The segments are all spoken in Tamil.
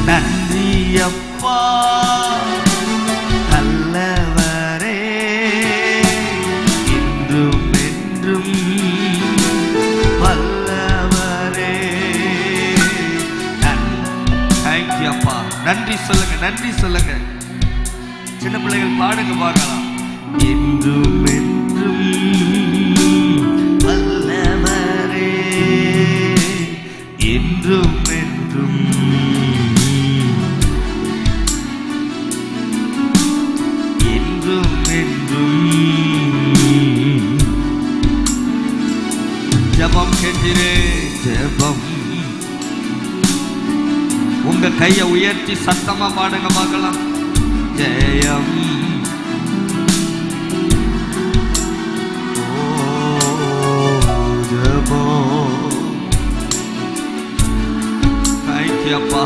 நன்றி அப்பா நல்லவரே, இன்றும் என்றும் வல்லவரே. தேங்க்யூ அப்பா. நன்றி சொல்லுங்க, நன்றி சொல்லுங்க. சின்ன பிள்ளைகள் பாடுங்க பார்க்கலாம். இன்றும் என்றும் வல்லவரே, இன்றும் என்றும் இன்றும் என்றும். ஜெபம் கேட்கிறேன், ஜெபம். உங்க கையை உயர்த்தி சத்தமா பாடுங்க பார்க்கலாம். ஜெயம் அப்பா.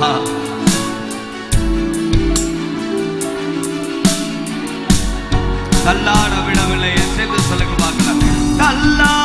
தள்ளாட விடவில்லை என்று சொல்லுங்க பார்க்கலாம். தள்ளா